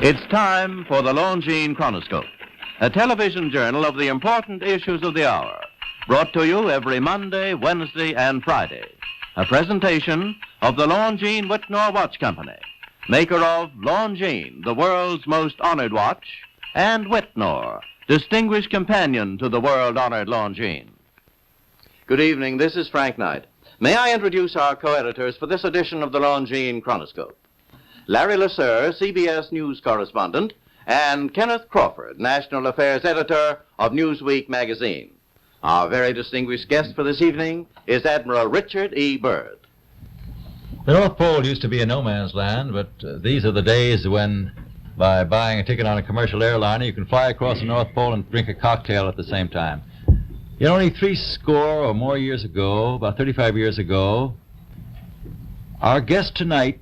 It's time for the Longines Chronoscope, a television journal of the important issues of the hour, brought to you every Monday, Wednesday, and Friday. A presentation of the Longines Whitnor Watch Company, maker of Longines, the world's most honored watch, and Whitnor, distinguished companion to the world-honored Longines. Good evening, this is Frank Knight. May I introduce our co-editors for this edition of the Longines Chronoscope? Larry Lasser, CBS News correspondent, and Kenneth Crawford, National Affairs Editor of Newsweek magazine. Our very distinguished guest for this evening is Admiral Richard E. Byrd. The North Pole used to be a no-man's land, but these are the days when, by buying a ticket on a commercial airliner, you can fly across the North Pole and drink a cocktail at the same time. Yet only 30 or more years ago, about 35 years ago, our guest tonight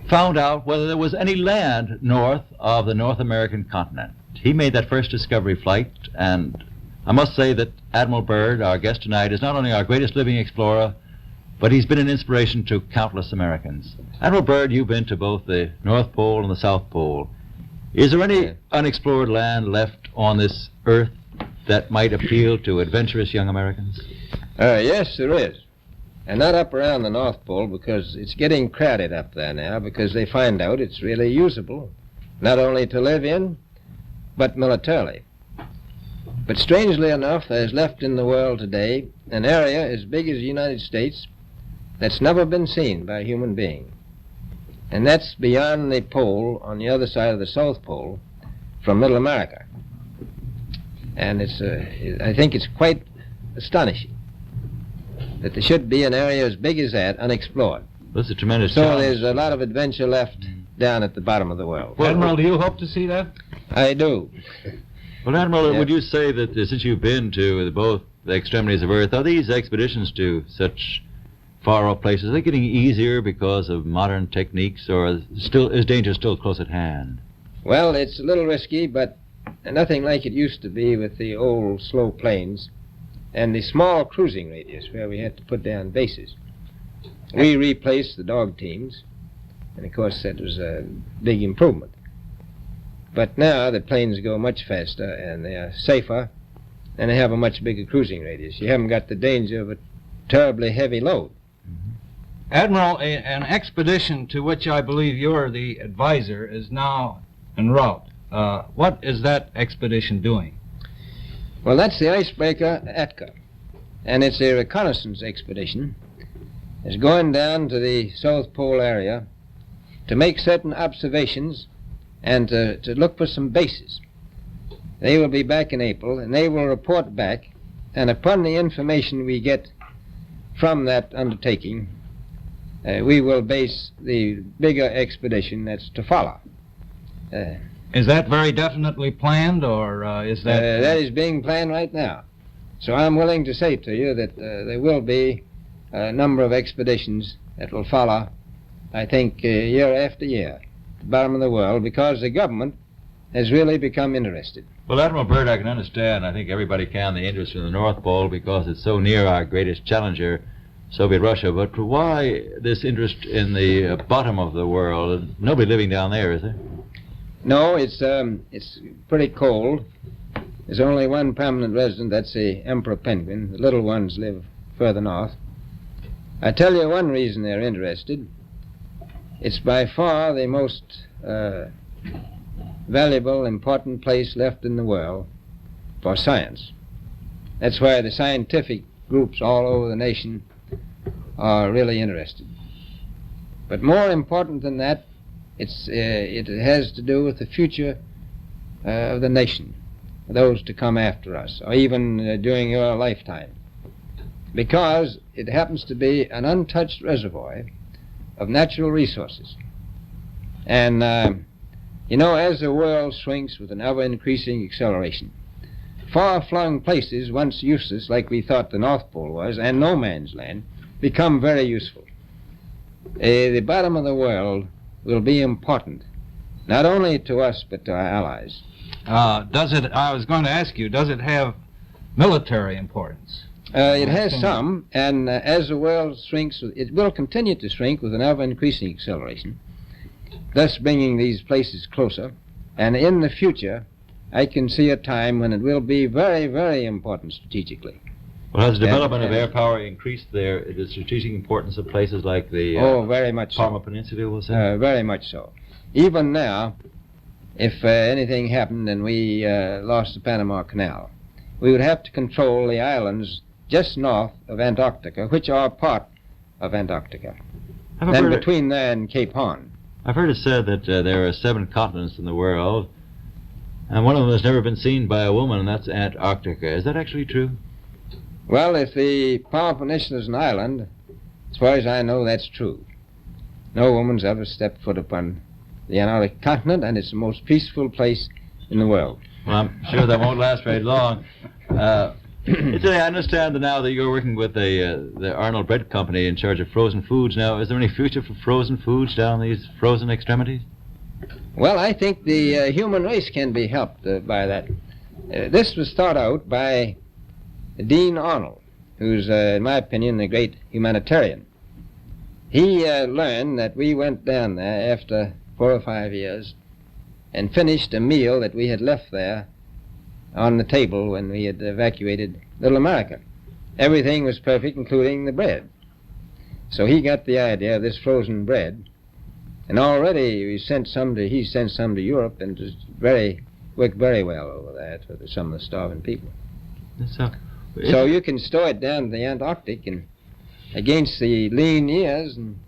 found out whether there was any land north of the North American continent. He made that first discovery flight, and I must say that Admiral Byrd, our guest tonight, is not only our greatest living explorer, but he's been an inspiration to countless Americans. Admiral Byrd, you've been to both the North Pole and the South Pole. Is there any unexplored land left on this earth that might appeal to adventurous young Americans? Yes, there is. And not up around the North Pole, because it's getting crowded up there now, because they find out it's really usable, not only to live in, but militarily. But strangely enough, there's left in the world today an area as big as the United States that's never been seen by a human being. And that's beyond the pole, on the other side of the South Pole, from Middle America. And I think it's quite astonishing that there should be an area as big as that unexplored. That's a tremendous So challenge. there's a lot of adventure left down at the bottom of the world. Well, Admiral, do you hope to see that? I do. Well, Admiral, Yeah. would you say that since you've been to both the extremities of Earth, are these expeditions to such far-off places, are they getting easier because of modern techniques, or is danger still close at hand? Well, it's a little risky, but nothing like it used to be with the old slow planes and the small cruising radius where we had to put down bases. We replaced the dog teams, and of course that was a big improvement. But now the planes go much faster and they are safer, and they have a much bigger cruising radius. You haven't got the danger of a terribly heavy load. Admiral, an expedition to which I believe you're the advisor is now en route. What is that expedition doing? Well, that's the icebreaker Atka, and it's a reconnaissance expedition. It's going down to the South Pole area to make certain observations and to look for some bases. They will be back in April, and they will report back, and upon the information we get from that undertaking, we will base the bigger expedition that's to follow. Is that very definitely planned, or is that... That is being planned right now. So I'm willing to say to you that there will be a number of expeditions that will follow, I think, year after year, at the bottom of the world, because the government has really become interested. Well, Admiral Byrd, I can understand, I think everybody can, the interest in the North Pole because it's so near our greatest challenger, Soviet Russia. But why this interest in the bottom of the world? Nobody living down there, is there? No, it's pretty cold. There's only one permanent resident, that's the emperor penguin. The little ones live further north. I tell you one reason they're interested. It's by far the most valuable, important place left in the world for science. That's why the scientific groups all over the nation are really interested. But more important than that, it has to do with the future of the nation, those to come after us, or even during your lifetime, because it happens to be an untouched reservoir of natural resources. And, as the world shrinks with an ever-increasing acceleration, far-flung places, once useless, like we thought the North Pole was, and no man's land, become very useful. The bottom of the world will be important, not only to us, but to our allies. I was going to ask you, does it have military importance? It has some, and as the world shrinks, it will continue to shrink with an ever-increasing acceleration. thus bringing these places closer. And in the future, I can see a time when it will be very, very important strategically. Well, has the development of air power increased the strategic importance of places like the very much Parma so. Peninsula, we'll say? Very much so. Even now, if anything happened and we lost the Panama Canal, we would have to control the islands just north of Antarctica, which are part of Antarctica, and between there and Cape Horn. I've heard it said that there are 7 continents in the world, and one of them has never been seen by a woman, and that's Antarctica. Is that actually true? Well, if the Palm Peninsula is an island, as far as I know, that's true. No woman's ever stepped foot upon the Antarctic continent, and it's the most peaceful place in the world. Well, I'm sure that won't last very long. I understand now that you're working with the Arnold Bread Company in charge of frozen foods. Now, is there any future for frozen foods down these frozen extremities? Well, I think the human race can be helped by that. This was thought out by Dean Arnold, who's, in my opinion, a great humanitarian. He learned that we went down there after 4 or 5 years and finished a meal that we had left there on the table when we had evacuated Little America. Everything was perfect, including the bread. So he got the idea of this frozen bread, and already he sent some to Europe, and it worked very well over there for some of the starving people. So you can store it down to the Antarctic and against the lean years, and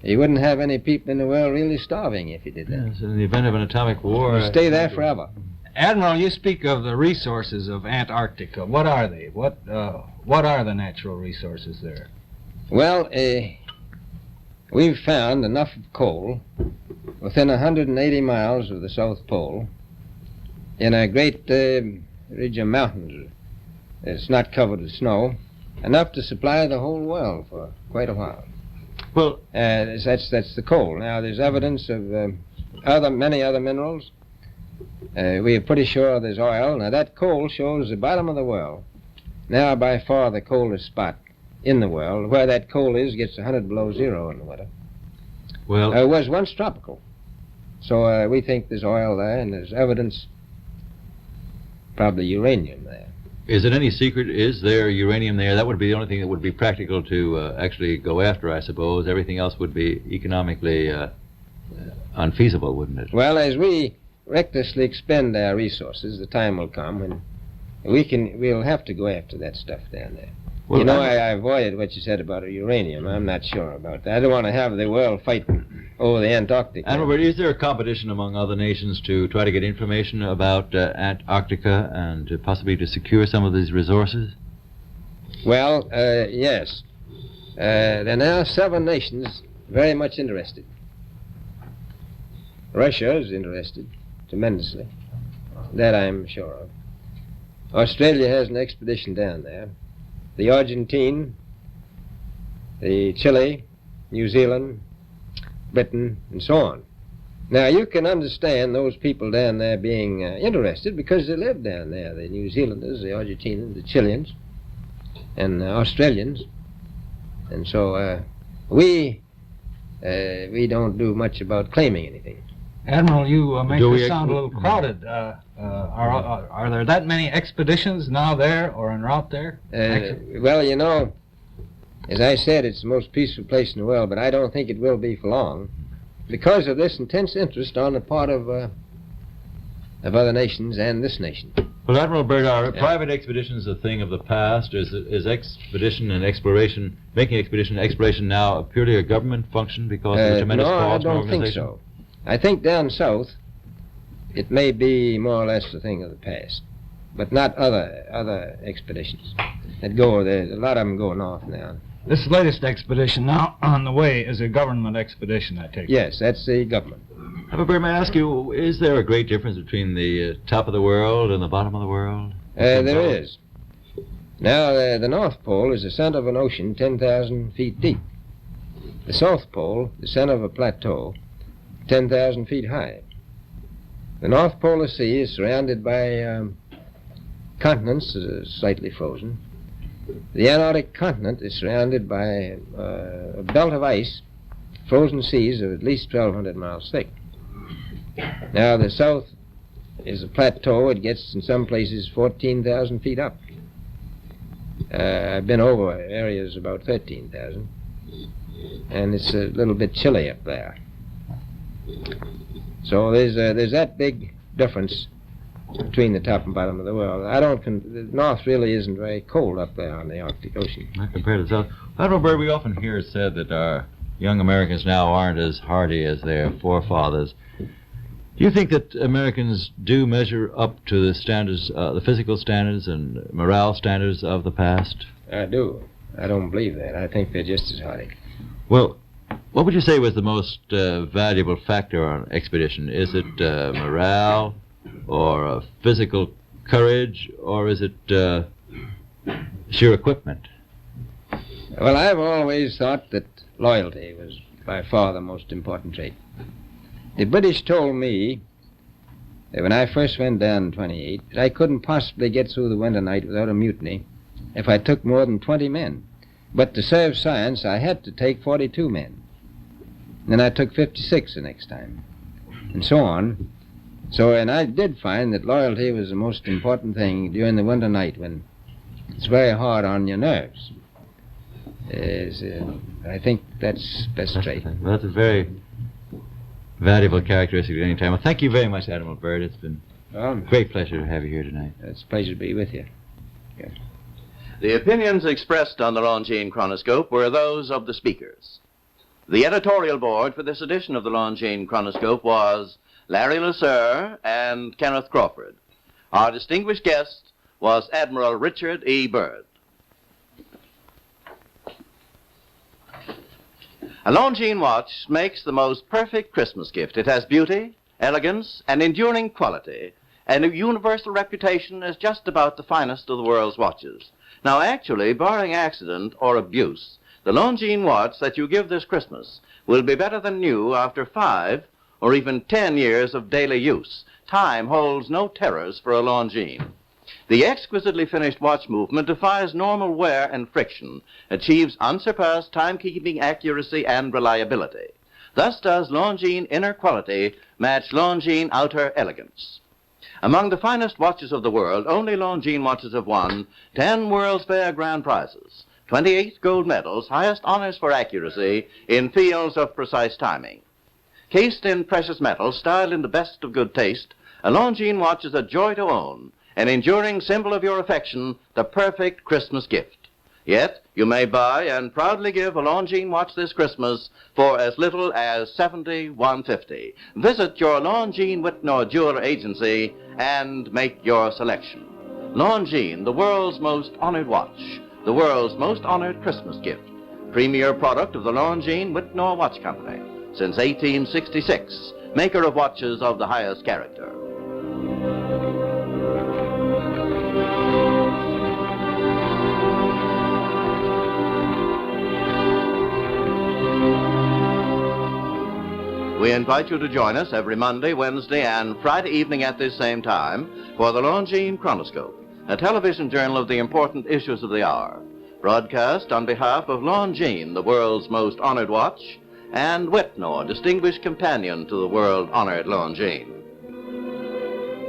you wouldn't have any people in the world really starving if you did that. Yes, in the event of an atomic war. You'd stay there forever. Admiral, you speak of the resources of Antarctica. What are they? What are the natural resources there? Well, we've found enough coal within 180 miles of the South Pole in a great ridge of mountains. It's not covered with snow, enough to supply the whole world for quite a while. Well, that's the coal. Now, there's evidence of many other minerals. We are pretty sure there's oil. Now, that coal shows the bottom of the world. Now, by far the coldest spot in the world. Where that coal is gets 100 below zero in the winter. Well, it was once tropical. So we think there's oil there, and there's evidence, probably uranium there. Is it any secret? Is there uranium there? That would be the only thing that would be practical to actually go after, I suppose. Everything else would be economically unfeasible, wouldn't it? Well, as we recklessly expend our resources, the time will come when we'll have to go after that stuff down there. Well, you know, I avoided what you said about uranium. I'm not sure about that. I don't want to have the world fighting over the Antarctic. Admiral, is there a competition among other nations to try to get information about Antarctica and possibly to secure some of these resources? Well, yes. There are now 7 nations very much interested. Russia is interested tremendously. That I'm sure of. Australia has an expedition down there. The Argentine, the Chile, New Zealand, Britain, and so on. Now, you can understand those people down there being interested because they live down there. The New Zealanders, the Argentinians, the Chileans, and the Australians. And so we don't do much about claiming anything. Admiral, you make this sound a little crowded. Are there that many expeditions now there or en route there? Well, you know, as I said, it's the most peaceful place in the world, but I don't think it will be for long because of this intense interest on the part of other nations and this nation. Well, Admiral Byrd, are private expeditions a thing of the past? Is expedition and exploration, making expedition and exploration now purely a government function because of the tremendous cost and organization? No, I don't think so. I think down south it may be more or less a thing of the past, but not other expeditions that go there. A lot of them go north now. This latest expedition now on the way is a government expedition, I take it. Yes, that's the government. Admiral, may I ask you, is there a great difference between the top of the world and the bottom of the world? There is. Now, the North Pole is the center of an ocean 10,000 feet deep. The South Pole, the center of a plateau, 10,000 feet high. The North Polar Sea is surrounded by continents slightly frozen. The Antarctic continent is surrounded by a belt of ice frozen seas of at least 1,200 miles thick. Now, the south is a plateau. It gets in some places 14,000 feet up. I've been over areas about 13,000, and it's a little bit chilly up there. So there's that big difference between the top and bottom of the world. The north really isn't very cold up there on the Arctic Ocean. Not compared to the south. Admiral Byrd, we often hear it said that our young Americans now aren't as hardy as their forefathers. Do you think that Americans do measure up to the standards, the physical standards and morale standards of the past? I do. I don't believe that. I think they're just as hardy. Well, what would you say was the most valuable factor on an expedition? Is it morale, or physical courage, or is it sheer equipment? Well, I've always thought that loyalty was by far the most important trait. The British told me that when I first went down in 28, that I couldn't possibly get through the winter night without a mutiny if I took more than 20 men. But to serve science, I had to take 42 men. And then I took 56 the next time, and so on. And I did find that loyalty was the most important thing during the winter night when it's very hard on your nerves. I think that's best trait. Well, that's a very valuable characteristic at any time. Well, thank you very much, Admiral Byrd. It's been a great pleasure to have you here tonight. It's a pleasure to be with you. Yeah. The opinions expressed on the Longines Chronoscope were those of the speakers. The editorial board for this edition of the Longines Chronoscope was Larry Lasser and Kenneth Crawford. Our distinguished guest was Admiral Richard E. Byrd. A Longines watch makes the most perfect Christmas gift. It has beauty, elegance, and enduring quality, and a universal reputation as just about the finest of the world's watches. Now, actually, barring accident or abuse, the Longines watch that you give this Christmas will be better than new after 5 or even 10 years of daily use. Time holds no terrors for a Longines. The exquisitely finished watch movement defies normal wear and friction, achieves unsurpassed timekeeping accuracy and reliability. Thus does Longines inner quality match Longines outer elegance. Among the finest watches of the world, only Longines watches have won 10 World's Fair grand prizes, 28 gold medals, highest honors for accuracy in fields of precise timing. Cased in precious metals, styled in the best of good taste, a Longines watch is a joy to own, an enduring symbol of your affection, the perfect Christmas gift. Yet, you may buy and proudly give a Longines watch this Christmas for as little as $71.50. Visit your Longines Whitnor jeweler agency and make your selection. Longines, the world's most honored watch, the world's most honored Christmas gift. Premier product of the Longines Whitnor Watch Company. Since 1866, maker of watches of the highest character. We invite you to join us every Monday, Wednesday, and Friday evening at this same time for the Longines Chronoscope, a television journal of the important issues of the hour, broadcast on behalf of Longines, the world's most honored watch, and Whitnor, distinguished companion to the world-honored Longines.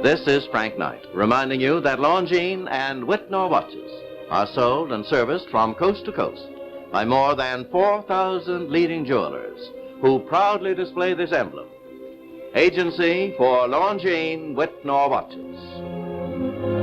This is Frank Knight, reminding you that Longines and Whitnor watches are sold and serviced from coast to coast by more than 4,000 leading jewelers who proudly display this emblem. Agency for Longines Whitnor watches.